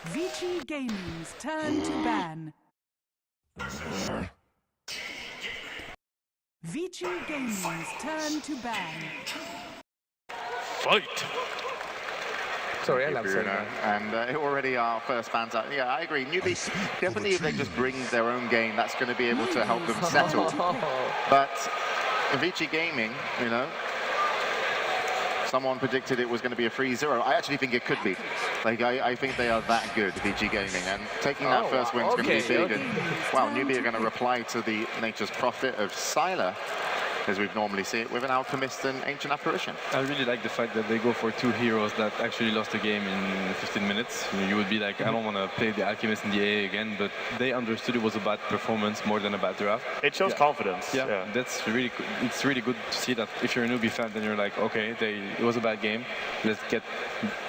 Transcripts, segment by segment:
Vici Gaming's turn to ban. Vici Gaming's turn to ban. Fight! Sorry, I love saying that. And already our first fans out. Yeah, I agree. Newbee, definitely if they just bring their own game, that's going to be able to help them settle. But Vici Gaming, you know, someone predicted it was going to be a 3-0. I actually think it could be. Like, I think they are that good, Vici Gaming. And taking that first win is going to be big. And, wow, Newbee are going to reply to the Nature's Prophet of Sylar, as we'd normally see it, with an Alchemist and Ancient Apparition. I really like the fact that they go for two heroes that actually lost the game in 15 minutes. You would be like, I don't want to play the Alchemist in the AA again, but they understood it was a bad performance more than a bad draft. It shows confidence. Yeah, that's really, it's really good to see that. If you're a Newbee fan, then you're like, okay, it was a bad game. Let's get,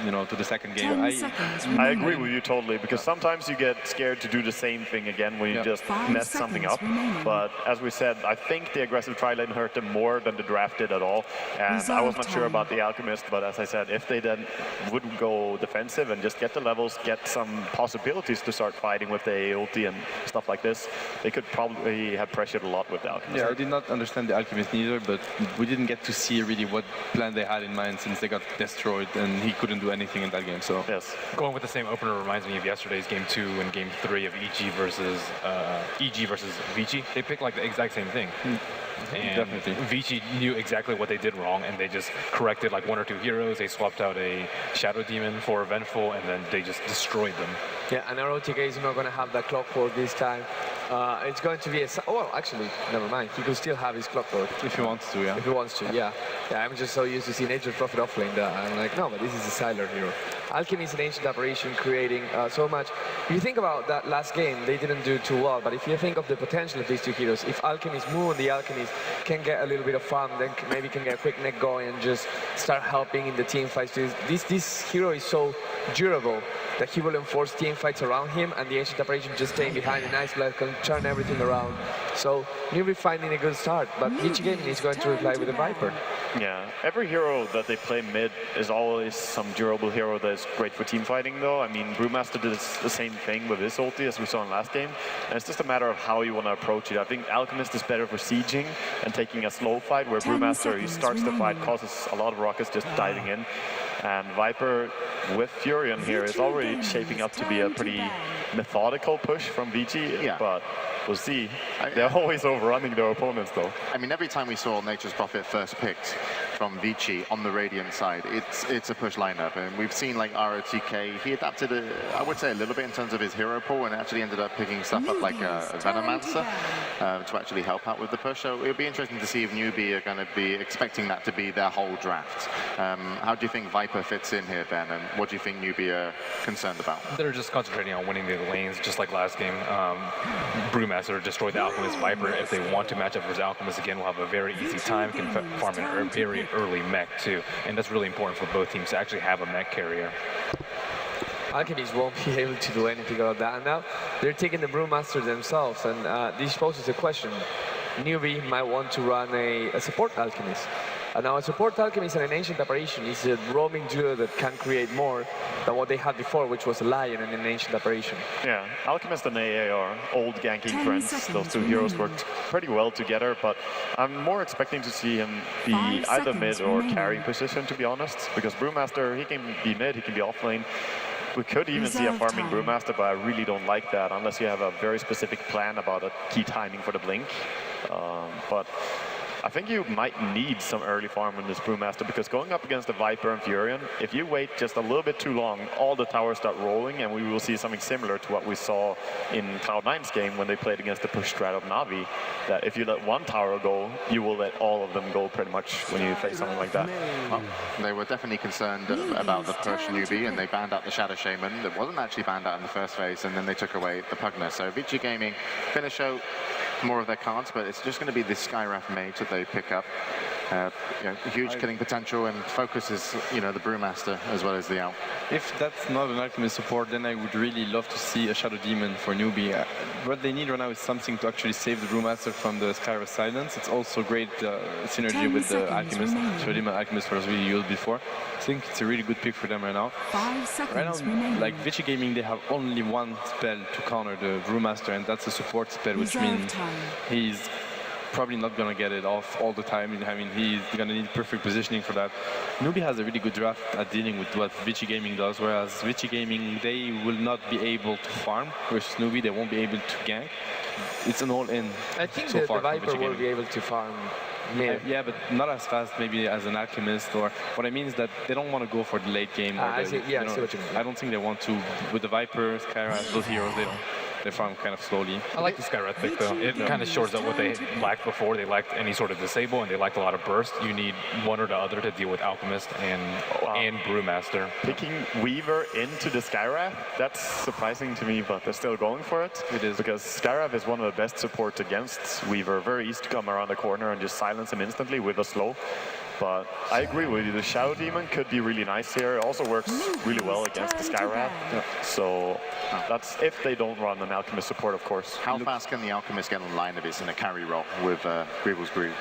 you know, to the second game. I agree with you totally, because sometimes you get scared to do the same thing again when you just mess something up. But as we said, I think the aggressive tri-lane hurt them more than the draft did at all. And I was not sure about the Alchemist, but as I said, if they then wouldn't go defensive and just get the levels, get some possibilities to start fighting with the ulti and stuff like this, they could probably have pressured a lot with the Alchemist. Yeah, I did not understand the Alchemist neither, but we didn't get to see really what plan they had in mind since they got destroyed and he couldn't do anything in that game. So yes, going with the same opener reminds me of yesterday's game 2 and game 3 of EG versus Vici. They picked like the exact same thing. And definitely. Vici knew exactly what they did wrong, and they just corrected like 1 or 2 heroes. They swapped out a Shadow Demon for a Vengeful, and then they just destroyed them. Yeah, and our OTK is not going to have that clockwork this time. It's going to be a... well, actually, never mind. He could still have his clockwork. If he wants to, yeah. If he wants to, yeah. Yeah, I'm just so used to seeing Nature's Prophet offlane that I'm like, no, but this is a Sylar hero. Alchemy is an ancient apparition creating so much. If you think about that last game, they didn't do too well, but if you think of the potential of these two heroes, if Alchemist Moon, the Alchemist, can get a little bit of farm, then maybe can get a quick neck going and just start helping in the team fights. This hero is so durable that he will enforce team fights around him, and the ancient apparition just staying behind an Ice Blast can turn everything around. So Newbee finding a good start, but Vici Gaming is going to reply with a Viper. Yeah, every hero that they play mid is always some durable hero that is great for team fighting though. I mean, Brewmaster did the same thing with his ulti as we saw in last game. And it's just a matter of how you want to approach it. I think Alchemist is better for sieging and taking a slow fight, where Brewmaster, he starts the fight, causes a lot of rockets just diving in. And Viper with Furion here is already shaping up to be a pretty methodical push from Vici, but we'll see. They're always overrunning their opponents though. I mean, every time we saw Nature's Prophet first picked from Vici on the Radiant side, it's a push lineup. And we've seen like ROTK, he adapted, I would say, a little bit in terms of his hero pool, and actually ended up picking stuff up like a Venomancer to actually help out with the push. So it'll be interesting to see if Newbee are going to be expecting that to be their whole draft. How do you think Viper fits in here, Ben? And what do you think Newbee are concerned about? They're just concentrating on winning the lanes, just like last game. Brewmaster destroyed the Alchemist Viper. If they want to match up versus Alchemist again, we'll have a very easy time. Can farm a very early mech too, and that's really important for both teams to actually have a mech carrier. Alchemist won't be able to do anything about that. And now they're taking the Brewmaster themselves, and this poses a question. Newbee might want to run a support Alchemist. And now a support Alchemist and an Ancient Apparition is a roaming duo that can create more than what they had before, which was a Lion and an Ancient Apparition. Yeah, Alchemist and AA are old ganking friends. Those two heroes worked pretty well together, but I'm more expecting to see him be either mid or carry position, to be honest, because Brewmaster, he can be mid, he can be offlane. We could even see a farming Brewmaster, but I really don't like that unless you have a very specific plan about a key timing for the blink. But I think you might need some early farm in this Brewmaster, because going up against the Viper and Furion, if you wait just a little bit too long, all the towers start rolling, and we will see something similar to what we saw in Cloud9's game when they played against the push strat of Na'Vi, that if you let one tower go, you will let all of them go pretty much when you face something like that. Well, they were definitely concerned about the push Newbee, and they banned out the Shadow Shaman. That wasn't actually banned out in the first phase, and then they took away the Pugner. So Vici Gaming finish out more of their cards, but it's just going to be this Skywrath mage that they pick up. Huge killing potential, and focus is, the Brewmaster as well as the Alp. If that's not an Alchemist support, then I would really love to see a Shadow Demon for Newbee. What they need right now is something to actually save the Brewmaster from the Skyra silence. It's also great synergy with the Alchemist. Shadow Demon Alchemist was really used before. I think it's a really good pick for them right now. 5 seconds Right now, remaining. like Vici Gaming, they have only one spell to counter the Brewmaster, and that's a support spell, which Reserve means time. he's probably not going to get it off all the time. I mean, he's going to need perfect positioning for that. Newbee has a really good draft at dealing with what Vici Gaming does, whereas Vici Gaming, they will not be able to farm, versus Newbee, they won't be able to gank. It's an all-in I think so the far from Viper Vici will Gaming. be able to farm. Yeah, but not as fast maybe as an Alchemist, or what I mean is that they don't want to go for the late game. Or I see, yeah, I you know, see what you mean. I don't think they want to. With the Viper, Skyra, those heroes, they farm kind of slowly. I like the Skyra pick though. It kind of shores up what they lacked before. They lacked any sort of disable, and they lacked a lot of burst. You need one or the other to deal with Alchemist and Brewmaster. Picking Weaver into the Skywrath, that's surprising to me, but they're still going for it. It is. Because Skywrath is one of the best supports against Weaver. Very easy to come around the corner and just silence him instantly with a slow. But I agree with you, the Shadow Demon could be really nice here. It also works really well against the Skywrath. So that's if they don't run an Alchemist support, of course. How fast can the Alchemist get online if it's in a carry role with Greevil's Greed?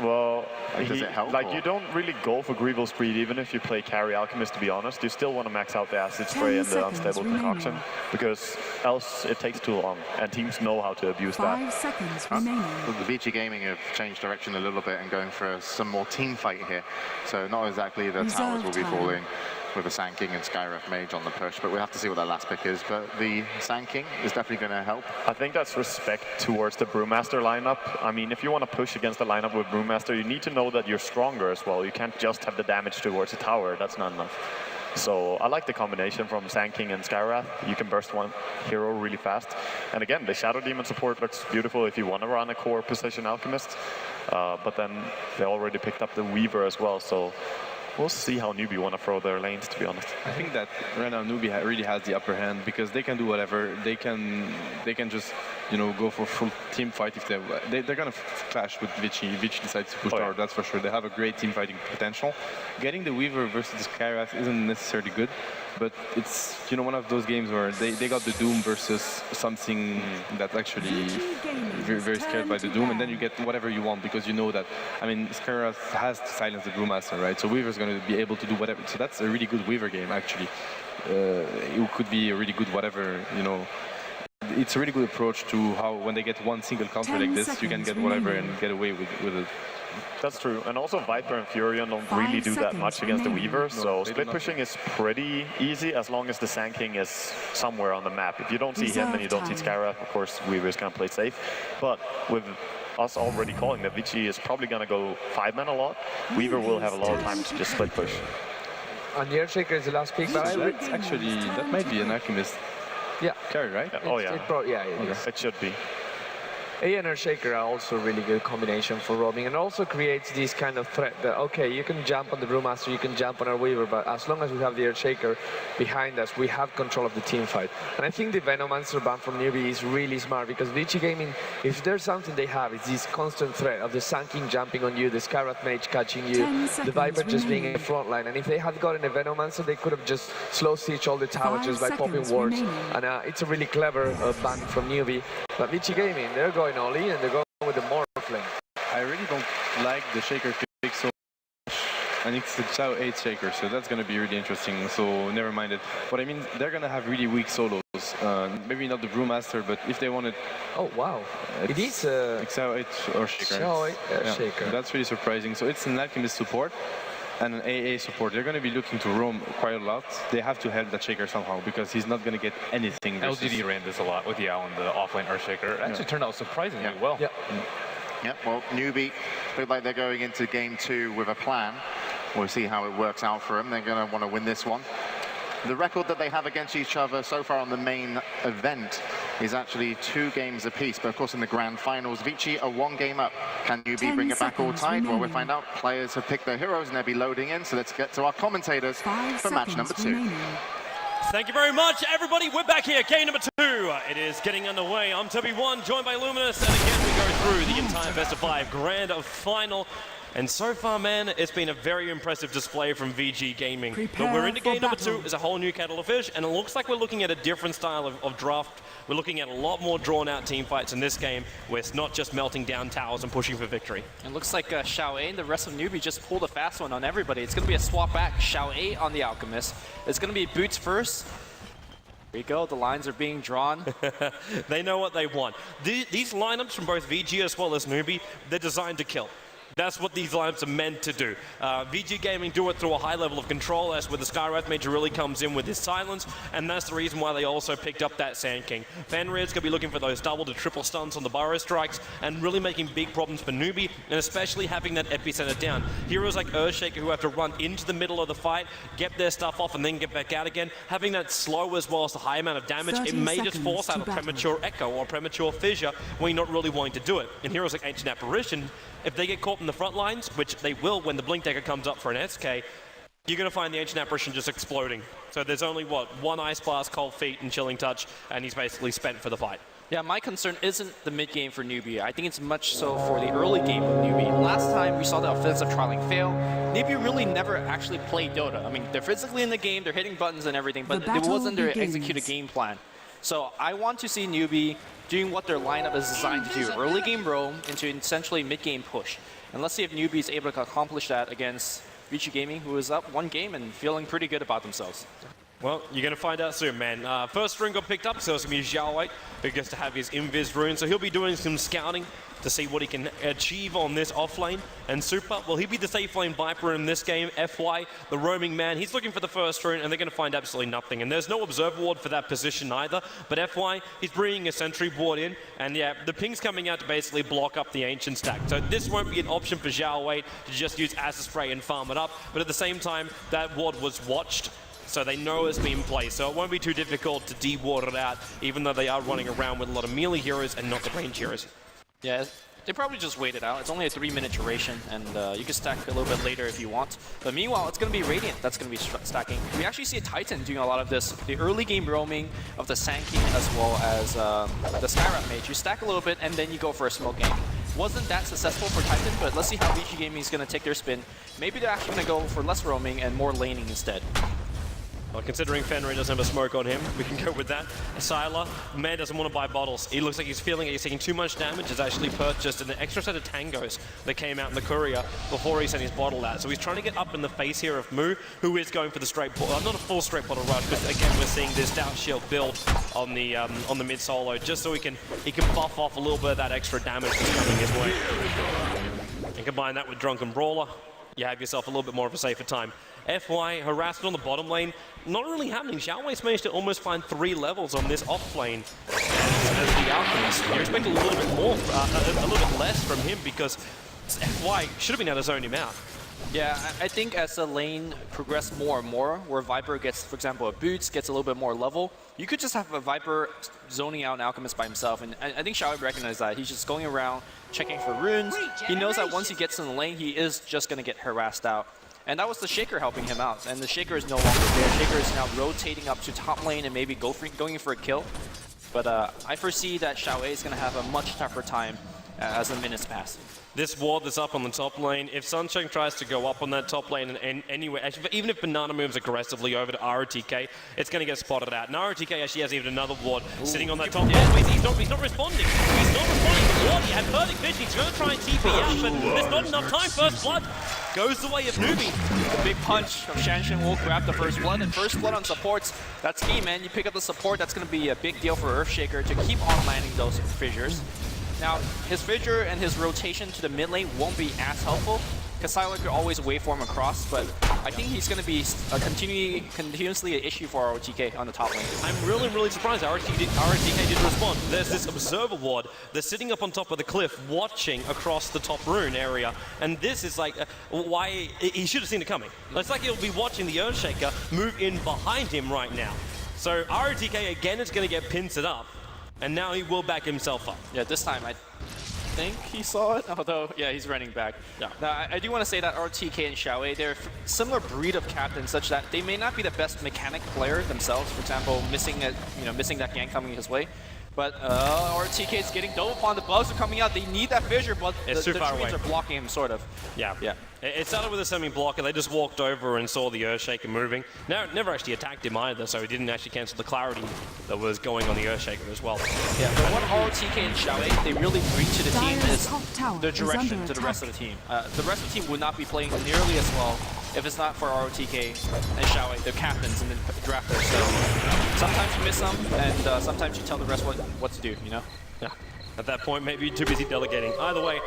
Well, does it help, like or? you don't really go for Greevil's Speed even if you play carry Alchemist, to be honest. You still want to max out the acid spray and the 10 unstable seconds concoction, because else it takes too long, and teams know how to abuse 5 that. seconds remaining. Well, the Vici Gaming have changed direction a little bit and going for some more team fight here. So not exactly the towers will be Reserve time. falling with the Sand King and Skyrath Mage on the push, but we'll have to see what that last pick is. But the Sand King is definitely going to help. I think that's respect towards the Brewmaster lineup. I mean, if you want to push against the lineup with Brewmaster, you need to know that you're stronger as well. You can't just have the damage towards the tower. That's not enough. So I like the combination from Sand King and Skyrath. You can burst one hero really fast. And again, the Shadow Demon support looks beautiful if you want to run a core position Alchemist. But then they already picked up the Weaver as well. So we'll see how Newbee want to throw their lanes, to be honest. I think that right now Newbee really has the upper hand because they can do whatever. They can just go for full team fight if they're gonna clash with Vici. Vici decides to push tower, that's for sure. They have a great team fighting potential. Getting the Weaver versus the Skyrath isn't necessarily good, but it's one of those games where they got the Doom versus something that's actually very, very scared by the Doom, and then you get whatever you want because you know that, I mean, Skyrath has to silence the Brewmaster, right? So Weaver's going to be able to do whatever. So that's a really good Weaver game, actually. It could be a really good whatever, It's a really good approach to how when they get one single counter like this, you can get whatever and get away with it. That's true. And also Viper and Furion don't really do that much against the Weaver, so split pushing is pretty easy as long as the Sand King is somewhere on the map. If you don't see him and you don't see Skyrath, of course Weaver is going to play safe. But with us already calling that Vici is probably going to go 5-man a lot, Weaver will have a lot of time to just split push. And the Earthshaker is the last pick, but That's actually, that might be an Alchemist carry, right? Yeah. It should be. A and Earthshaker are also a really good combination for roaming, and also creates this kind of threat that, okay, you can jump on the Brewmaster, you can jump on our Weaver, but as long as we have the Earthshaker behind us, we have control of the team fight. And I think the Venomancer ban from Newbee is really smart, because Vici Gaming, if there's something they have, it's this constant threat of the Sand King jumping on you, the Skyrath Mage catching you, the Viper just being in the front line. And if they had gotten a Venomancer, they could have just slow siege all the towers just by popping wards. And it's a really clever ban from Newbee. But Vici Gaming, they're going all in and they're going with the Morphling. I really don't like the Shaker pick so much. And it's the Chao 8 Shaker, so that's going to be really interesting. So never mind it. What I mean, they're going to have really weak solos. Maybe not the Brewmaster, but if they wanted... Oh, wow. It is Chao 8 or Shaker. Chao 8 Shaker. That's really surprising. So it's an Alchemist support and an AA support. They're going to be looking to roam quite a lot. They have to help that Shaker somehow because he's not going to get anything. LGD ran this a lot with Yao and the offlane Earthshaker. It actually turned out surprisingly well. Yeah, well, Newbee look like they're going into game 2 with a plan. We'll see how it works out for them. They're going to want to win this one. The record that they have against each other so far on the main event is actually 2 games apiece. But of course, in the grand finals, Vici are 1 game up. Can Newbee bring it back all tied? Well, we'll find out. Players have picked their heroes and they'll be loading in. So let's get to our commentators for match number 2. Thank you very much, everybody. We're back here, game number 2. It is getting underway. I'm Toby1, joined by Luminous, and again we go through the entire best of 5 grand final. And so far, man, it's been a very impressive display from VG Gaming. Prepare But we're into for game number battle. 2. It's a whole new kettle of fish, and it looks like we're looking at a different style of draft. We're looking at a lot more drawn-out team fights in this game, where it's not just melting down towers and pushing for victory. It looks like Xiao A and the rest of Newbee just pulled a fast one on everybody. It's going to be a swap back. Xiao A on the Alchemist. It's going to be boots first. There you go. The lines are being drawn. They know what they want. These lineups from both VG as well as Newbee, they're designed to kill. That's what these lineups are meant to do. VG Gaming do it through a high level of control, as where the Skywrath Major really comes in with his silence, and that's the reason why they also picked up that Sand King. Fenrir's going to be looking for those double to triple stuns on the Burrow Strikes, and really making big problems for Newbee, and especially having that epicenter down. Heroes like Earthshaker who have to run into the middle of the fight, get their stuff off, and then get back out again. Having that slow as well as the high amount of damage, it may just force out a premature Echo or premature Fissure when you're not really wanting to do it. And heroes like Ancient Apparition, if they get caught in the front lines, which they will when the Blink Decker comes up for an SK, you're going to find the Ancient Apparition just exploding. So there's only, what, one Ice Blast, Cold Feet, and Chilling Touch, and he's basically spent for the fight. Yeah, my concern isn't the mid game for Newbee. I think it's much so for the early game of Newbee. Last time we saw the offensive trialing fail, Newbee really never actually played Dota. I mean, they're physically in the game, they're hitting buttons and everything, but it wasn't their executed game plan. So I want to see Newbee doing what their lineup is designed to do. Early game roam into essentially mid game push. And let's see if Newbee is able to accomplish that against Vici Gaming, who is up one game and feeling pretty good about themselves. Well, you're going to find out soon, man. First rune got picked up, so it's going to be Xiao Wei, who gets to have his Invis rune. So he'll be doing some scouting to see what he can achieve on this offlane. And Super, well, he'll be the safe lane Viper in this game. FY, the roaming man, he's looking for the first rune, and they're going to find absolutely nothing. And there's no Observer Ward for that position either. But FY, he's bringing a Sentry Ward in, and yeah, the ping's coming out to basically block up the Ancient stack. So this won't be an option for Xiao Wei to just use Acid Spray and farm it up. But at the same time, that ward was watched, so they know it's been placed. So it won't be too difficult to de-ward it out, even though they are running around with a lot of melee heroes and not the range heroes. Yeah, they probably just wait it out. It's only a 3-minute duration, and you can stack a little bit later if you want. But meanwhile, it's going to be Radiant that's going to be stacking. We actually see a Titan doing a lot of this. The early game roaming of the Sand King as well as the Skywrath Mage. You stack a little bit, and then you go for a smoke gank. Wasn't that successful for Titan, but let's see how VG Gaming is going to take their spin. Maybe they're actually going to go for less roaming and more laning instead. Well, considering Fenrir doesn't have a smoke on him, we can go with that. Sylar, man doesn't want to buy bottles. He looks like he's feeling he's taking too much damage. He's actually purchased an extra set of tangos that came out in the courier before he sent his bottle out. So he's trying to get up in the face here of Mu, who is going for the straight bottle, not a full straight bottle rush, but again we're seeing this Doubt Shield build on the mid solo, just so he can buff off a little bit of that extra damage that's coming his way. And combine that with Drunken Brawler, you have yourself a little bit more of a safer time. FY harassed on the bottom lane, not really happening. Xiao Wei's managed to almost find 3 levels on this off lane as the Alchemist. You expect a little bit more, a little bit less from him, because FY should have been able to zone him out. Yeah, I think as the lane progresses more and more, where Viper gets, for example, a Boots, gets a little bit more level, you could just have a Viper zoning out an Alchemist by himself, and I think Xiao Wei recognized that. He's just going around, checking for runes. He knows that once he gets in the lane, he is just going to get harassed out. And that was the Shaker helping him out, and the Shaker is no longer there. Shaker is now rotating up to top lane and maybe going for a kill. But I foresee that Xiao Wei is going to have a much tougher time as the minutes pass. This ward that's up on the top lane, if Sunshine tries to go up on that top lane and anyway, actually, even if Banana moves aggressively over to ROTK, it's going to get spotted out. And ROTK actually has even another ward sitting on that top lane. He's not responding. He's not responding to ward. He had perfect vision. He's going to try and TP out, but there's not enough time. First blood goes the way of Newbee. The big punch from Shanshan will grab the first blood, and first blood on supports, that's key, man. You pick up the support, that's going to be a big deal for Earthshaker to keep on landing those fissures. Now, his fissure and his rotation to the mid lane won't be as helpful, because Sylar could always waveform across, but I think he's going to be continuously an issue for ROTK on the top lane. I'm really surprised ROTK didn't respond. There's this Observer Ward. They're sitting up on top of the cliff watching across the top rune area, and this is like, why, he should have seen it coming. It's like he'll be watching the Earthshaker move in behind him right now. So ROTK again is going to get pincered up, and now he will back himself up. Yeah, this time I think he saw it, although, yeah, he's running back. Yeah. Now, I do want to say that RTK and Xiao Wei, they're a similar breed of captain, such that they may not be the best mechanic player themselves. For example, missing that gank coming his way. But RTK is getting double upon. The bugs are coming out. They need that fissure, but It's the too far away. trees are blocking him, sort of. Yeah. Yeah. It started with a semi-block, and they just walked over and saw the Earthshaker moving. Never actually attacked him either, so he didn't actually cancel the clarity that was going on the Earthshaker as well. Yeah, but what RTK and Xiaowei they really bring to the team Dire's is top tower the is direction under to the rest of attack. the team. The rest of the team would not be playing nearly as well if it's not for RTK and Xiaowei, the captains and the drafters. So sometimes you miss them, and sometimes you tell the rest what to do, you know? Yeah. At that point, maybe you're too busy delegating. Either way,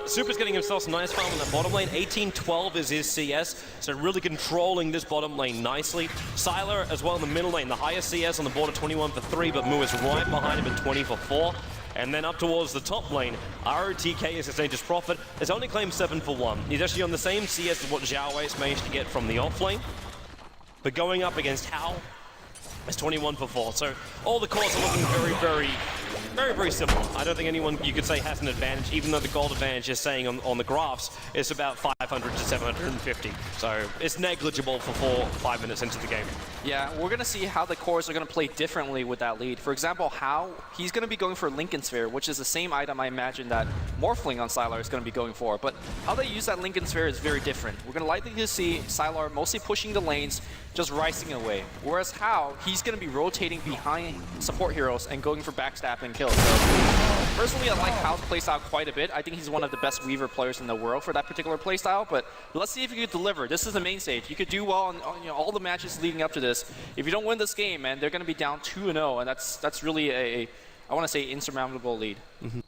Super's getting himself some nice farm on that bottom lane. 18-12 is his CS, so really controlling this bottom lane nicely. Sylar as well in the middle lane, the highest CS on the board of 21 for 3, but Mu is right behind him at 20 for 4. And then up towards the top lane, ROTK is his Nature's Prophet, has only claimed 7 for 1. He's actually on the same CS as what Xiaowei's managed to get from the off lane. But going up against Hao, it's 21 for 4. So all the cores are looking very simple. I don't think anyone you could say has an advantage, even though the gold advantage is saying on the graphs is about 500 to 750. So it's negligible for 5 minutes into the game. Yeah, we're going to see how the cores are going to play differently with that lead. For example, Hao, he's going to be going for Lincoln Sphere, which is the same item I imagine that Morphling on Sylar is going to be going for. But how they use that Lincoln Sphere is very different. We're going to likely to see Sylar mostly pushing the lanes, just ricing away. Whereas Hao, he's going to be rotating behind support heroes and going for backstab and kills. So personally, I like Hao's playstyle quite a bit. I think he's one of the best Weaver players in the world for that particular playstyle. But let's see if he could deliver. This is the main stage. You could do well on all the matches leading up to this. If you don't win this game, man, they're going to be down 2-0, and that's really I want to say, insurmountable lead. Mm-hmm.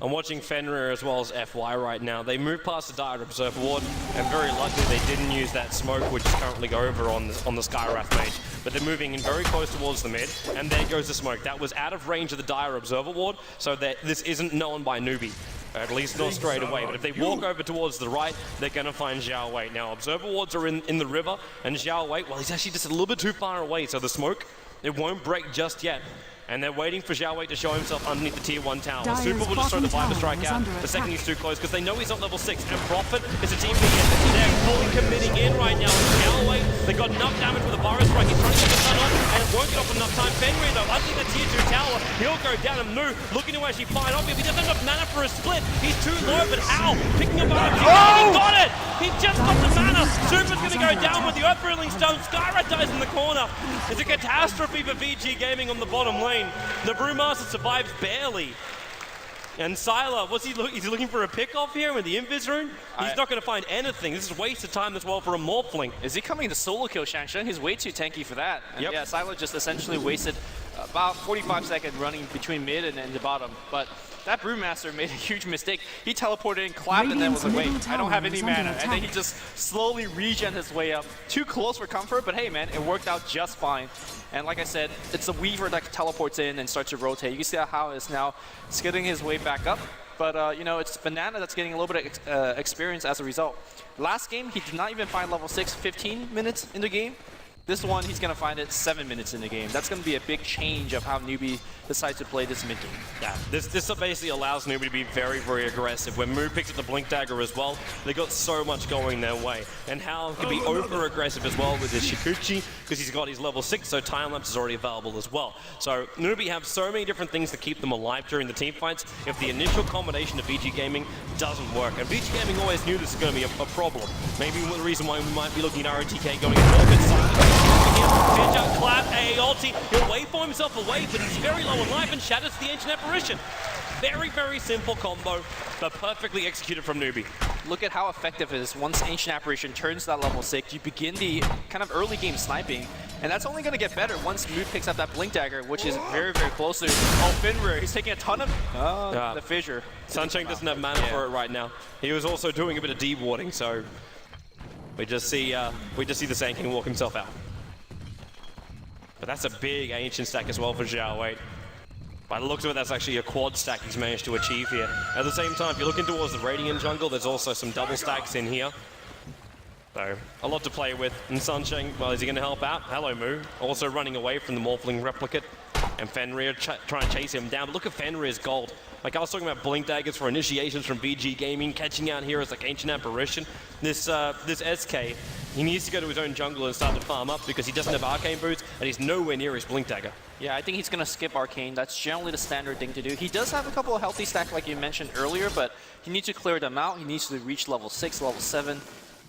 I'm watching Fenrir as well as FY right now. They moved past the Dire Observer Ward, and very luckily they didn't use that smoke, which is currently over on the Skywrath Mage. But they're moving in very close towards the mid, and there goes the smoke. That was out of range of the Dire Observer Ward, so that this isn't known by Newbee. At least not straight away, but if they walk over towards the right, they're going to find Xiaowei. Now, Observer Wards are in the river, and Xiaowei, well, he's actually just a little bit too far away, so the smoke, it won't break just yet. And they're waiting for Xiaowei to show himself underneath the tier 1 tower. Dire's Super will just throw the Viper Strike out the second he's too close, because they know he's not level 6. And Prophet is a team leader. They're fully committing in right now. Xiaowei, they got enough damage with the Virus Strike. He's trying to get the stun on, and it won't get off enough time. Fenrir, though, underneath the tier 2 tower, he'll go down. And Mu looking to actually find off. If he doesn't have enough mana for a split, he's too low. But Al picking up on he got it! He just got the mana. Super's going to go down with the Earth-Brilling Stone. Skyrat dies in the corner. It's a catastrophe for VG Gaming on the bottom lane. The Brewmaster survives barely. And Sylar, is he looking for a pick-off here with the Invis rune? He's not going to find anything. This is a waste of time as well for a Morphling. Is he coming to solo kill Shang? He's way too tanky for that. And Yep. yeah, Sylar just essentially wasted about 45 seconds running between mid and the bottom. But that Brewmaster made a huge mistake. He teleported in, clapped, and then was like, wait, I don't have any mana. And then he just slowly regen his way up. Too close for comfort, but hey, man, it worked out just fine. And like I said, it's a Weaver that teleports in and starts to rotate. You can see how is now skidding his way back up. But, you know, it's Banana that's getting a little bit of experience as a result. Last game, he did not even find level 6 15 minutes in the game. This one, he's going to find it 7 minutes in the game. That's going to be a big change of how Newbee decides to play this mid game. Yeah, this basically allows Newbee to be very aggressive. When Mu picks up the Blink Dagger as well, they got so much going their way. And Hal can be over-aggressive as well with his Shikuchi, because he's got his level 6, so Time Lapse is already available as well. So Newbee have so many different things to keep them alive during the team fights if the initial combination of VG Gaming doesn't work. And VG Gaming always knew this was going to be a problem. Maybe the reason why we might be looking at ROTK going a little bit silent. Headshot, clap, AA ulti. He'll wait for himself away, but he's very low in life and shatters the Ancient Apparition. Very simple combo, but perfectly executed from Newbee. Look at how effective it is. Once Ancient Apparition turns that level 6, you begin the kind of early game sniping, and that's only going to get better once Mood picks up that Blink Dagger, which is very close to Fenrir. He's taking a ton of the fissure. Sunshine doesn't have mana for it right now. He was also doing a bit of dewarding, so we just see the Sand King walk himself out. But that's a big Ancient stack as well for Xiaowei. By the looks of it, that's actually a quad stack he's managed to achieve here. At the same time, if you're looking towards the Radiant jungle, there's also some double stacks in here. So, a lot to play with. And Sunshine, well, is he going to help out? Hello, Mu. Also running away from the Morphling Replicate. And Fenrir trying to chase him down. But look at Fenrir's gold. Like I was talking about blink daggers for initiations from VG Gaming, catching out here as like Ancient Apparition. This SK, he needs to go to his own jungle and start to farm up because he doesn't have Arcane Boots and he's nowhere near his blink dagger. Yeah, I think he's going to skip Arcane. That's generally the standard thing to do. He does have a couple of healthy stacks like you mentioned earlier, but he needs to clear them out. He needs to reach level 6, level 7.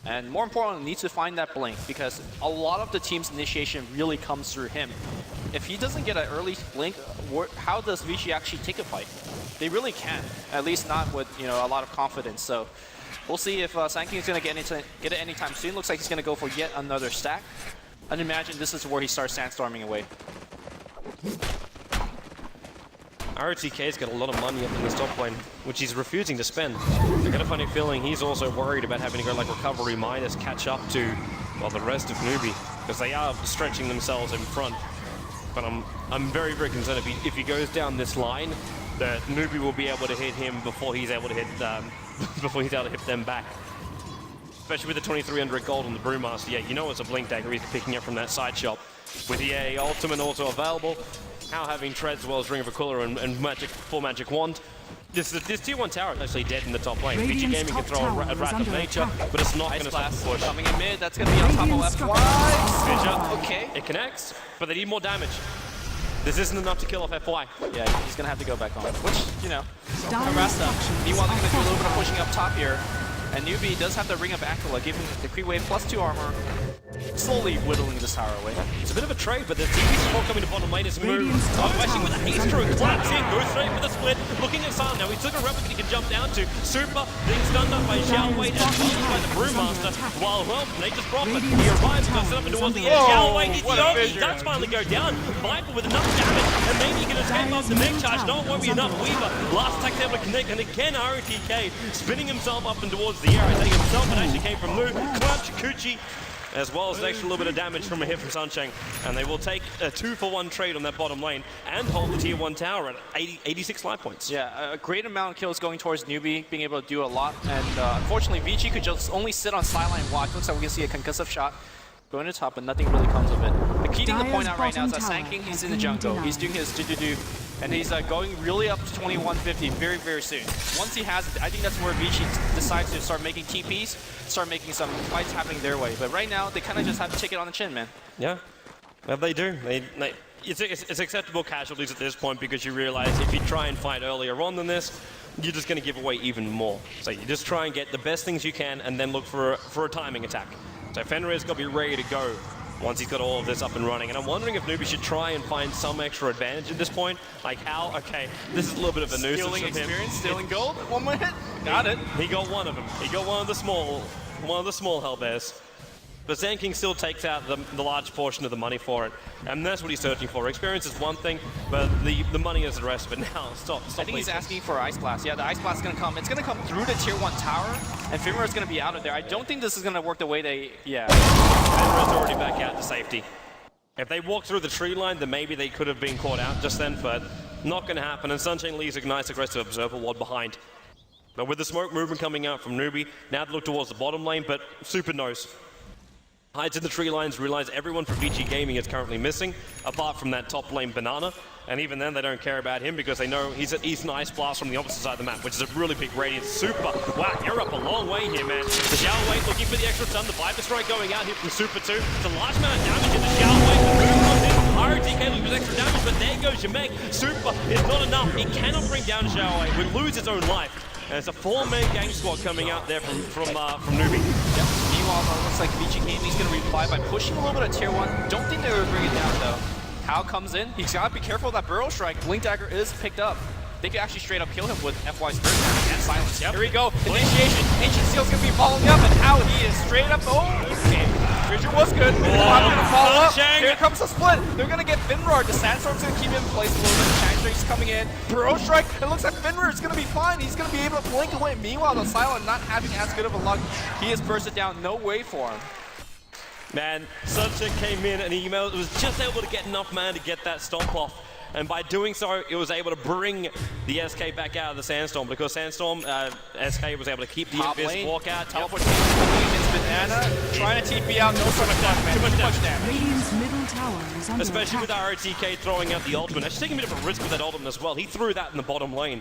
And more importantly, needs to find that blink because a lot of the team's initiation really comes through him. If he doesn't get an early blink, how does Vici actually take a fight? They really can't, at least not with a lot of confidence. So we'll see if Sanking is going to get it anytime soon. Looks like he's going to go for yet another stack. I'd imagine this is where he starts sandstorming away. ROTK's got a lot of money up in this top lane, which he's refusing to spend. I got a funny feeling he's also worried about having to go like recovery minus catch up to, well, the rest of Newbee, because they are stretching themselves in front. But I'm very, very concerned if he goes down this line, that Newbee will be able to hit him before he's able to hit them back. Especially with the 2,300 gold on the Brewmaster. Yeah, you know it's a blink dagger he's picking up from that side shop. With the AA ultimate also available, now having treads as well as Ring of Aquila and full magic wand. This tier 1 tower is actually dead in the top lane. VG Gaming can throw a Wrath of Nature, but it's not going to stop the push. Coming in mid, that's going to be on top of FY. Okay. It connects, but they need more damage. This isn't enough to kill off FY. Yeah, he's going to have to go back on, which, Rasta. Meanwhile, they're going to do a little bit of pushing up top here. And Newbee does have the Ring of Aquila, giving the Kree Wave +2 armor, slowly whittling this tower away. It's a bit of a trade, but the TV support coming to bottom lane is moved. Flashing with a haste stroke, collapse in, goes straight for the split, looking at Silent. Now he's took a replicant he can jump down to. Super being stunned up by Xiao Wei as well as by the Brewmaster. While, Nature's Prophet, he arrives and goes set up and towards the edge. Xiao Wei needs to go, he does finally go down. Viper with enough damage, and maybe he can escape off the mid charge. Don't worry enough, Weaver. Last attack able to connect, and again ROTK spinning himself up and towards the air. I think himself, it actually came from Lu, Clutch, Kuchi, as well as an extra little bit of damage from a hit from Sunshine. And they will take a 2-for-1 trade on that bottom lane and hold the tier 1 tower at 86 life points. Yeah, a great amount of kills going towards Newbee, being able to do a lot. And unfortunately, Vici could just only sit on sideline watch. Looks like we can see a concussive shot going to top, but nothing really comes of it. The key thing to point out right now is that Sanking, he's in the jungle. He's doing his do-do-do. And he's going really up to 2150 very, very soon. Once he has it, I think that's where Vici decides to start making TPs, start making some fights happening their way. But right now, they kind of just have to take it on the chin, man. Yeah, well, they do. It's acceptable casualties at this point because you realize if you try and fight earlier on than this, you're just going to give away even more. So you just try and get the best things you can and then look for a timing attack. So Fenrir's got to be ready to go once he's got all of this up and running. And I'm wondering if Newbee should try and find some extra advantage at this point. Like how, okay, this is a little bit of a nuisance Stealing from him. experience, stealing gold, one more hit. Got it. He got one of them. He got one of the small Hellbears. But Sand King still takes out the large portion of the money for it. And that's what he's searching for. Experience is one thing, but the money is the rest of it. Now, stop I think he's asking for Ice Blast. Yeah, the Ice Blast is going to come. It's going to come through the tier 1 tower, and Fimura is going to be out of there. I don't think this is going to work the way they... Yeah. Fimura's already back out to safety. If they walk through the tree line, then maybe they could have been caught out just then, but not going to happen. And Sunshine leaves a nice aggressive Observer Ward behind. But with the smoke movement coming out from Newbee, now they look towards the bottom lane, but Super knows. Hides in the tree lines, realize everyone from VG Gaming is currently missing, apart from that top lane Banana. And even then, they don't care about him because they know he's an Ice Blast from the opposite side of the map, which is a really big radius. Super. Wow, you're up a long way here, man. The Xiao Wei looking for the extra stun. The Viper Strike going out here from Super 2. It's a large amount of damage in the Xiao Wei. The move comes in. ROTK loses extra damage, but there goes your mech. Super is not enough. He cannot bring down Xiao Wei. Will lose his own life. And it's a 4-man gang squad coming out there from Newbee. Yep. Meanwhile, it looks like Vici Gaming is going to reply by pushing a little bit of tier 1. Don't think they would bring it down, though. How comes in? He's got to be careful of that Burrow Strike. Blink Dagger is picked up. They could actually straight up kill him with FY's Spirit Damage and Silence. Yep. Here we go. Initiation. Ancient Seal's going to be following up, and how he is straight up. Oh, okay. Treasure was good. Not going to follow up. Here comes the split. They're going to get Finrar. The Sandstorm's going to keep him in place a little bit. Shine Strake's coming in. Burrow Strike. It looks like Finrar is going to be fine. He's going to be able to blink away. Meanwhile, the Silent not having as good of a luck. He is bursted down. No way for him. Man, Sunshine came in and he was just able to get enough mana to get that stomp off. And by doing so, it was able to bring the SK back out of the Sandstorm because Sandstorm, SK was able to keep the Invis walk out. Teleport Banana trying to TP out. No sort of damage. Too much damage. Radiant's middle tower is under Especially attack. with ROTK throwing out the ultimate. Actually taking a bit of a risk with that ultimate as well. He threw that in the bottom lane.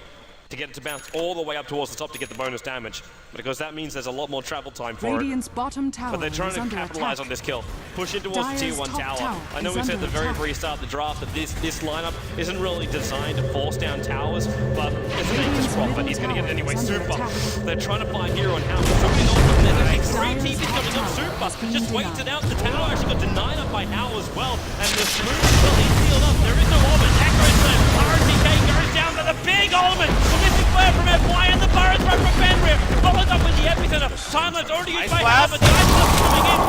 to get it to bounce all the way up towards the top to get the bonus damage. Because that means there's a lot more travel time for Radiant's bottom it. tower But they're trying is to under capitalize attack. on this kill. Push in towards the tier Dire's 1 top tower. tower I know is we said at under the very, attack. very start of the draft that this lineup isn't really designed to force down towers, but it's an Aegis Prophet. He's going to get it anyway. Is under Super. attack. They're trying to buy hero on how. Three TPs coming up. Super just waits it out. The tower actually got denied up by Hao as well. And the smooth well, he's sealed up. There is no orbit. Echo's left. RTK goes down to the big orbit. The missing flare from FY and the Burrows run from Fenrir. Follows up with the epicenter. Timelapse already used by Hao, but the ice coming in.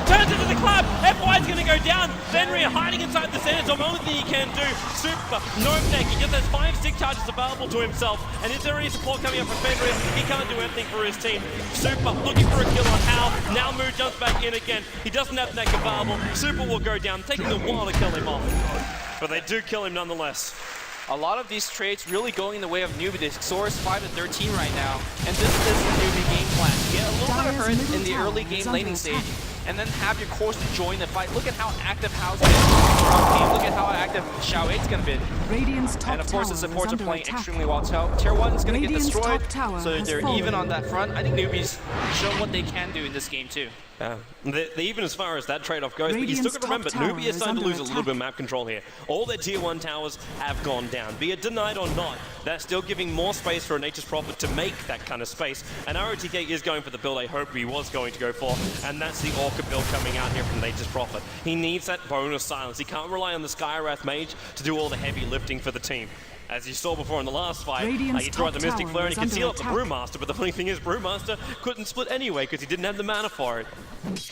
Turns into the clap. FY's going to go down. Fenrir hiding inside the center. So the only thing he can do. Super. No deck. He just has 5 stick charges available to himself. And is there any support coming up from Fenrir? He can't do anything for his team. Super looking for a kill on Hao. Now Moo jumps back in again. He doesn't have neck available. Super will go down, taking a while to kill him off. But they do kill him nonetheless. A lot of these trades really going in the way of Newbee. The score is 5-13 right now, and this is the Newbee game plan. Get a little bit of hurt in the early game laning stage, and then have your cores to join the fight. Look at how active Hao's been throughout the game. Look at how active Xiao 8's gonna be. Radiant's top And of course the tower supports is are under playing attack. extremely well. Tier 1 is going to get Radiant's destroyed, top tower so has they're fallen. even on that front. I think Newbee's shown what they can do in this game too. They even as far as that trade-off goes, but you still Radiant's got to remember, top tower Newbee is is starting to under lose a little bit of attack. map control here. All their tier 1 towers have gone down. Be it denied or not, that's still giving more space for a Nature's Prophet to make that kind of space. And ROTK is going for the build I hope he was going to go for, and that's the Orca build coming out here from Nature's Prophet. He needs that bonus silence. He can't rely on the Skywrath Mage to do all the heavy lifting for the team. As you saw before in the last fight, Radiant's he threw out the top Mystic tower Flare and is he could under seal up the attack. Brewmaster, but the funny thing is Brewmaster couldn't split anyway because he didn't have the mana for it.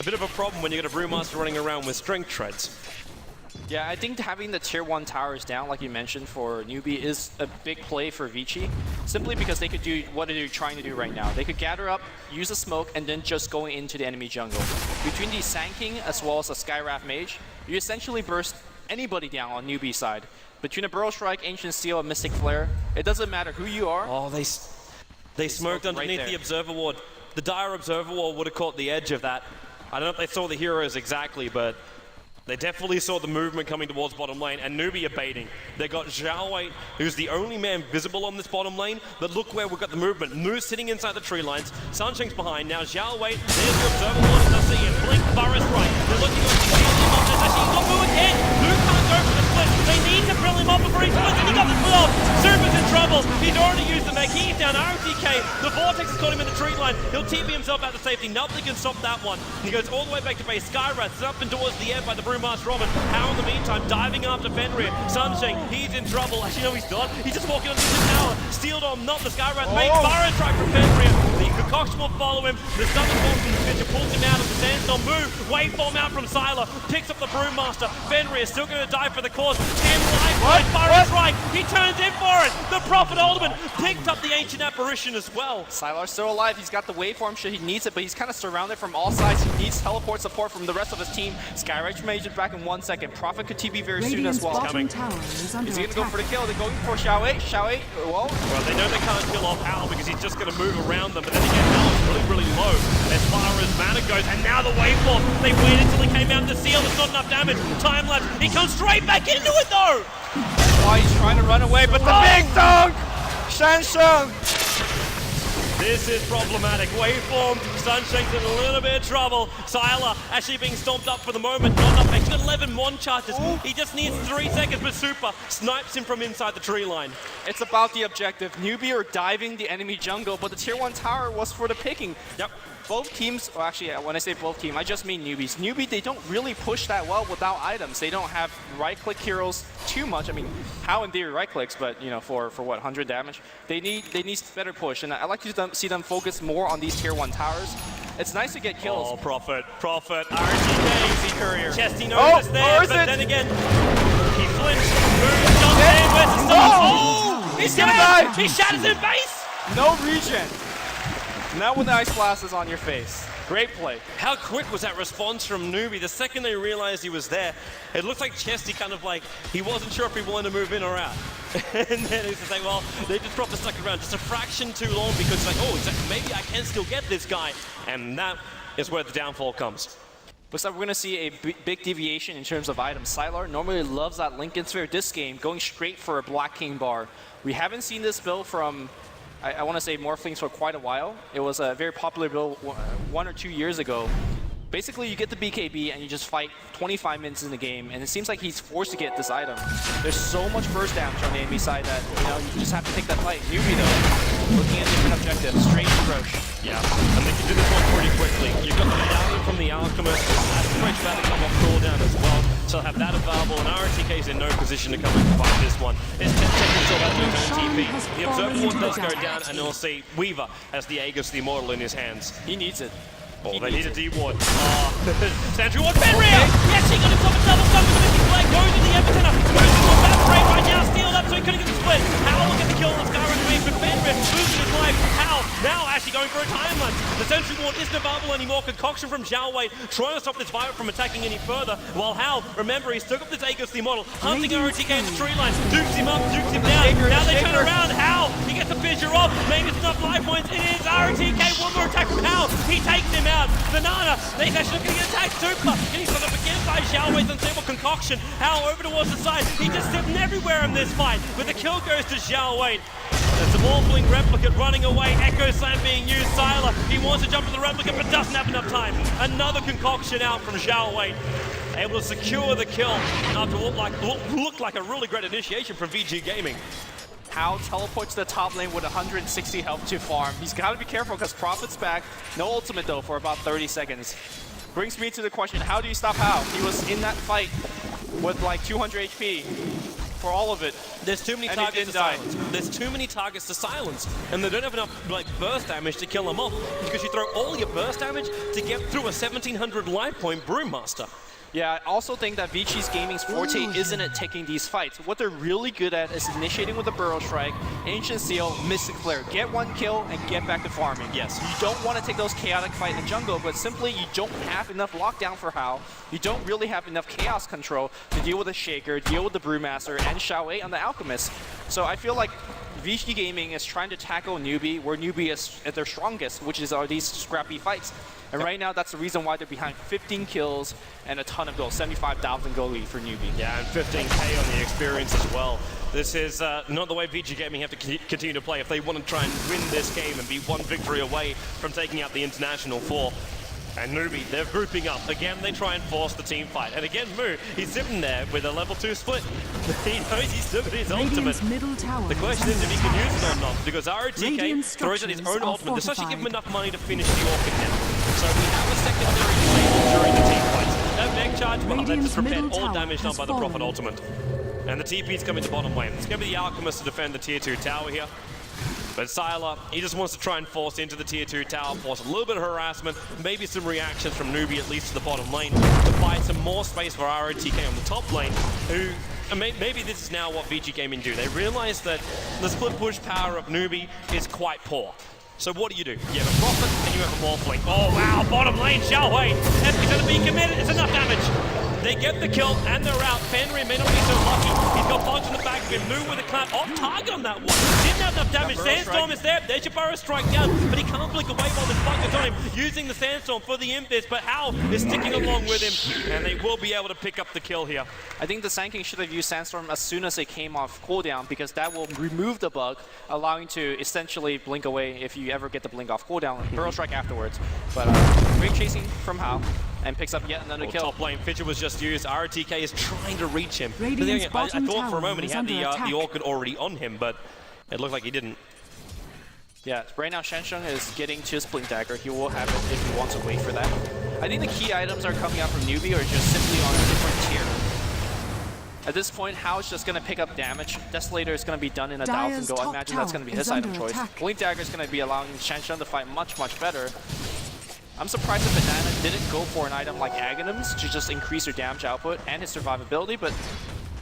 A bit of a problem when you got a Brewmaster running around with Strength Treads. Yeah, I think having the tier 1 towers down, like you mentioned, for Newbee is a big play for Vici, simply because they could do what they're trying to do right now. They could gather up, use a smoke, and then just go into the enemy jungle. Between the Sand King as well as a Skywrath Mage, you essentially burst anybody down on Newbee's side. Between a Burrow Strike, Ancient Steel, and Mystic Flare, it doesn't matter who you are. Oh, they smoked smoked right underneath there. the Observer Ward. The Dire Observer Ward would have caught the edge of that. I don't know if they saw the heroes exactly, but they definitely saw the movement coming towards bottom lane, and Newbee are baiting. They got Xiao Wei, who's the only man visible on this bottom lane, but look where we've got the movement. Moo's sitting inside the tree lines, Sunshing's behind, now Xiao Wei, there's the Observer Ward, and they'll see him. Blink, Burris right. They're looking to steal him off. There's actually got Moo again. Moo can't go for the split. They need to drill him off before he splits, and he got the split off. Super's in trouble. He's already used the mech. He's down. RTK, the Vortex has caught him in the tree line. He'll TP himself out to safety. Nothing can stop that one. He goes all the way back to base. Skywrath is up and towards the air by the Brewmaster Robin. Hao in the meantime diving after Fenrir. Sunshine, he's in trouble. Actually, no, he's not. He's just walking onto the tower. Steeled on, not the Skywrath mate. Burrow strike from Fenrir. The Concoction will follow him. The Southern Ball from the pitcher pulls him out of the Sandstorm. Move. Waveform out from Sylar. Picks up the Brewmaster. Fenrir still going to die for the cause. 10 life. Burrow strike. He turns in for it. The Prophet Ultimate picked up the Ancient Apparition as well. Sylar's still alive. He's got the waveform shit. He needs it, but he's kind of surrounded from all sides. He needs teleport support from the rest of his team. Skyrage Mage is back in 1 second. Prophet could TP very soon Radiant's as well. bottom tower is under Is he going to go attack. for the kill? They're going for Xiao 8. Xiao 8, whoa. Well, they know they can't kill off Hal because he's just going to move around them. But then again, Hal is really, really low as far as mana goes. And now the waveform. They waited until he came out to seal. There's not enough damage. Time lapse. He comes straight back into it though. Why he's trying to run away, but the big dunk! Shansheng! This is problematic. Waveform. Sunshake's in a little bit of trouble. Sylar actually being stomped up for the moment. Not enough. He's got 11 Mon charges. He just needs 3 seconds, but Super snipes him from inside the tree line. It's about the objective. Newbee are diving the enemy jungle, but the tier 1 tower was for the picking. Yep. Both teams, well actually when I say both teams, I just mean Newbees. Newbee, they don't really push that well without items. They don't have right-click heroes too much. I mean, Hao in theory right-clicks, but you know, for what, 100 damage? They need better push, and I like to see them focus more on these tier 1 towers. It's nice to get kills. Oh, Prophet. RTK. Easy courier. Chesty knows it's there, but then again, he flinched. Moves, jumps in, where's the start? Oh! He's gonna dead! die. He shatters in base! No regen. Now when the Ice Blast is on your face. Great play. How quick was that response from Newbee? The second they realized he was there, it looked like Chesty kind of like, he wasn't sure if he wanted to move in or out. And then he's just like, well, they just probably stuck around just a fraction too long because it's like, oh, maybe I can still get this guy. And that is where the downfall comes. Looks like we're going to see a big deviation in terms of items. Sylar normally loves that Lincoln Sphere this game, going straight for a Black King bar. We haven't seen this build from, I want to say, Morphlings for quite a while. It was a very popular build 1 or 2 years ago. Basically, you get the BKB and you just fight 25 minutes in the game, and it seems like he's forced to get this item. There's so much burst damage on the enemy side that, you just have to take that fight. Newbee, though, looking at different objectives, straight approach. Yeah, and they can do this one pretty quickly. You've got the medallion from the Alchemist, Fresh about to come off cooldown as well, so I'll have that available, and RTK is in no position to come in and fight this one. It's 10 seconds till that moves on TP. The Observer Ward does go down, and we'll see Weaver has the Aegis the Immortal in his hands. He needs it. Oh, they need a D-Ward. Sentry Ward, Fenrir! Yes, he got himself a double stun with the flag, goes to the epicenter, moves to that frame right now, steal up so he couldn't get the split. How will get the kill on the Skyrim wave, but Fenrir losing his life. How? Now actually going for a time lunge. The Sentry Ward isn't available anymore. Concoction from Zhao Wei trying to stop this Viper from attacking any further. While How, remember, he took up this Aegis the Immortal, hunting RTK in the tree line, dukes him up, dukes him down. Now they turn around. How? He gets the fissure off. Maybe it's enough life points. It is RTK. One more attack from How. He takes him out. Banana, he's actually looking to get attacked. Super, getting split up again by Zhao Wei's unstable Concoction. How over towards the side. He's just sitting everywhere in this fight. But the kill goes to Zhao Wei. There's a Morphling replicate running away. Echo Slam being used. Sylar, he wants to jump to the replicate but doesn't have enough time. Another Concoction out from Zhao Wei. Able to secure the kill after what looked like a really great initiation from VG Gaming. How teleports to the top lane with 160 health to farm. He's got to be careful because Prophet's back. No ultimate though for about 30 seconds. Brings me to the question, how do you stop How? He was in that fight with like 200 HP for all of it. There's too many targets to silence. There's too many targets to silence. And they don't have enough burst damage to kill them off because you throw all your burst damage to get through a 1700 life point Brewmaster. Yeah, I also think that Vici's gaming's forte isn't at taking these fights. What they're really good at is initiating with a Burrow Strike, Ancient Seal, Mystic Flare. Get one kill and get back to farming. Yes, you don't want to take those chaotic fight in the jungle, but simply you don't have enough lockdown for How. You don't really have enough chaos control to deal with the Shaker, deal with the Brewmaster, and Zhao Wei on the Alchemist. So I feel like Vici Gaming is trying to tackle Newbee where Newbee is at their strongest, which are these scrappy fights. And right now, that's the reason why they're behind 15 kills and a ton of goals. 75,000 goal lead for Newbee. Yeah, and 15k on the experience as well. This is not the way VG Gaming have to continue to play if they want to try and win this game and be one victory away from taking out the International 4. And Newbee, they're grouping up. Again, they try and force the team fight. And again, Moo, he's sitting there with a level 2 split. He knows he's still got his ultimate. The question is if he can use it or not, because RTK throws out his own ultimate. This actually give him enough money to finish the Orchid now. So we have a secondary play during the team fights. No back charge, but they've just repaired all damage done by the Prophet ultimate. And the TP's coming to bottom lane. It's going to be the Alchemist to defend the tier 2 tower here. But Sylar, he just wants to try and force into the tier 2 tower, force a little bit of harassment, maybe some reactions from Newbee at least to the bottom lane, to buy some more space for ROTK on the top lane, who, maybe this is now what VG Gaming do. They realize that the split push power of Newbee is quite poor. So what do? You have a Prophet and you have a Morphling. Oh wow, bottom lane, Zhao Wei. Epi's gonna be committed, it's enough damage. They get the kill and they're out. Fenrir may not be so lucky. He's got Pogs in the back of him. Moo with a clamp off target on that one. Didn't have enough damage. Sandstorm is there. There's your Burrow Strike down, but he can't blink away while this Pog is on him, using the Sandstorm for the Imbiss, but How is sticking along with him, and they will be able to pick up the kill here. I think the Sand King should have used Sandstorm as soon as they came off cooldown, because that will remove the bug, allowing to essentially blink away if you ever get the blink off cooldown. Burrow Strike afterwards. But great chasing from How, and picks up yet another kill. Top lane, Fitcher was just used. RTK is trying to reach him. I thought for a moment he had the Orchid already on him, but it looked like he didn't. Yeah, right now Shansheng is getting to his Blink Dagger. He will have it if he wants to wait for that. I think the key items are coming out from Newbee are just simply on a different tier. At this point, How is just going to pick up damage. Desolator is going to be done in 1,000 gold. I imagine that's going to be his item choice. Blink Dagger is going to be allowing Shansheng to fight much, much better. I'm surprised that Banana didn't go for an item like Aghanims to just increase her damage output and his survivability, but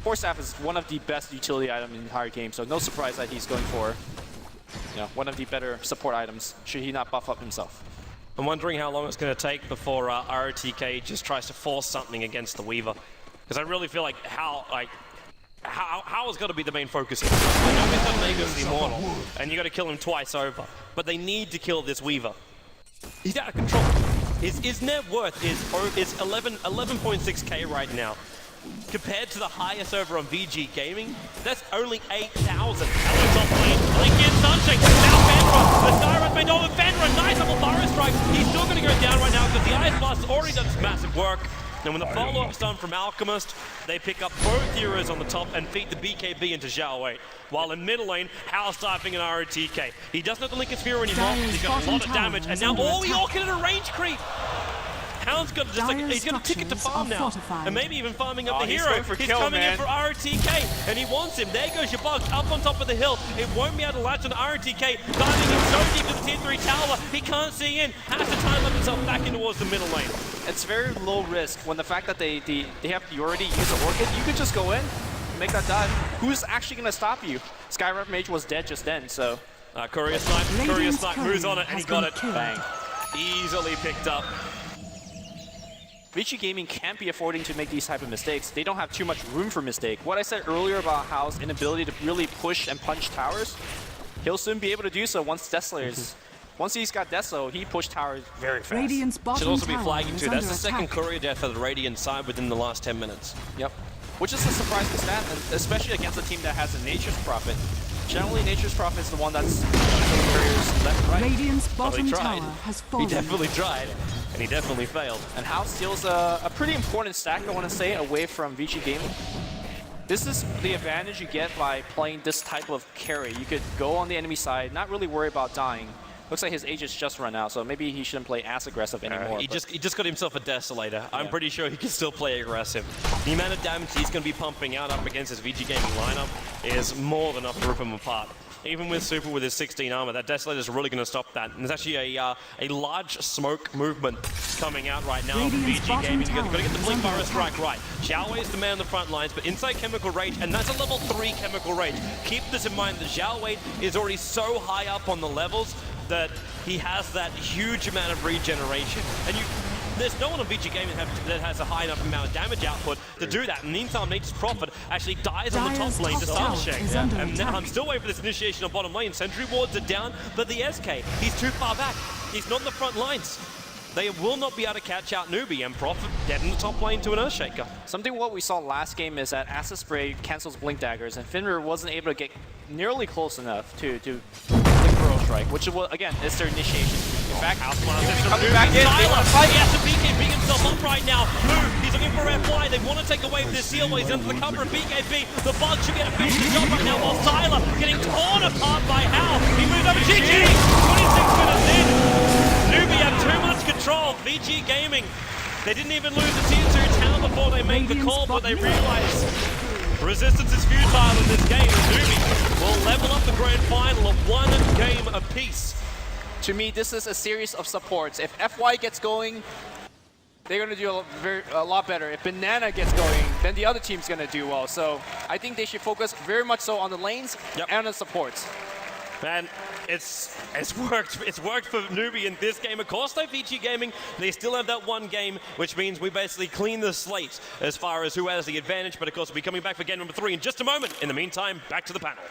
Force Staff is one of the best utility items in the entire game, so no surprise that he's going for one of the better support items, should he not buff up himself. I'm wondering how long it's going to take before ROTK just tries to force something against the Weaver. Because I really feel like How has got to be the main focus here. I know he's got Mega's the Immortal, and you got to kill him twice over, but they need to kill this Weaver. He's out of control. His net worth is 11.6k right now. Compared to the highest over on VG Gaming, that's only 8,000. Alex on plane, Blink in Sunshine. Now Fenra, the Skywrath made over Fenra. Nice double Burrow Strike. He's still going to go down right now because the Ice Blast has already done its massive work. And when the follow-up's done from Alchemist, they pick up both heroes on the top and feed the BKB into Zhao Wei. While in middle lane, House diving an ROTK. He doesn't have to link his Sphere anymore. He's got a lot of damage. And now, oh, he all can at a range creep. Hound's got just like, he's got a ticket to farm now. And maybe even farming up the hero. He's coming in for ROTK, and he wants him. There goes your bug up on top of the hill. It won't be able to latch on ROTK. Diving in so deep to the tier 3 tower, he can't see in. Has to time up himself back in towards the middle lane. It's very low risk when the fact that they have you already used the Orchid. You could just go in, make that dive. Who's actually going to stop you? Skywrath Mage was dead just then, so. Courier Snipe moves on it, and he got it. Killed. Bang. Easily picked up. Vici Gaming can't be affording to make these type of mistakes. They don't have too much room for mistake. What I said earlier about Hao's inability to really push and punch towers, he'll soon be able to do so once Desolators. Once he's got Deso, he pushed towers very fast. Radiant's bottom Should also be tower flagging is too. That's under the second attack. courier death for the Radiant side within the last 10 minutes. Yep. Which is a surprising stat, especially against a team that has a Nature's Prophet. Generally, Nature's Prophet is the one that's couriers left and right. Radiant's bottom he tried. tower has He fallen. definitely tried, and he definitely failed. And Hao steals a pretty important stack, I want to say, away from Vici Gaming. This is the advantage you get by playing this type of carry. You could go on the enemy side, not really worry about dying. Looks like his age has just run out, so maybe he shouldn't play as aggressive anymore. He just got himself a Desolator. I'm pretty sure he can still play aggressive. The amount of damage he's going to be pumping out up against his VG Gaming lineup is more than enough to rip him apart. Even with Super with his 16 armor, that Desolator is really going to stop that. And there's actually a large smoke movement coming out right now from Radiant's VG Gaming. You've got to get the tower Blink is under Burrow attack. Strike right. Zhao Wei is the man on the front lines, but inside Chemical Rage, and that's a level 3 Chemical Rage. Keep this in mind, that Zhao Wei is already so high up on the levels that he has that huge amount of regeneration. And there's no one on VG Gaming that has a high enough amount of damage output to do that. In the meantime, Nature's Prophet actually dies on the top Dire's lane to top tower Sunshine. is under And attack. I'm still waiting for this initiation on bottom lane. Sentry wards are down, but the SK, he's too far back. He's not in the front lines. They will not be able to catch out Newbee, and Prophet dead in the top lane to an Earthshaker. Something what we saw last game is that Acid Spray cancels Blink Daggers, and Fenrir wasn't able to get nearly close enough to Blink Burrow Strike, which was, again, is their initiation. In fact, Newbee coming back in, they want to fight. He has to BKB himself up right now. Move, he's looking for FY. They want to take away this seal while he's under the cover of BKB. The bug should get a finish job right now while Sylar getting torn apart by Hal. He moves over GG! 26 minutes in. Newbee have too much control. VG Gaming, they didn't even lose the tier 2 town before they make the call, but they realize resistance is futile in this game, and Newbee will level up the grand final of 1 game apiece. To me, this is a series of supports. If FY gets going, they're going to do a lot better. If Banana gets going, then the other team's going to do well. So I think they should focus very much so on the lanes and the supports. Man, it's worked for Newbee in this game. Of course, though, VG Gaming, they still have that one game, which means we basically clean the slate as far as who has the advantage. But of course, we'll be coming back for game number 3 in just a moment. In the meantime, back to the panel.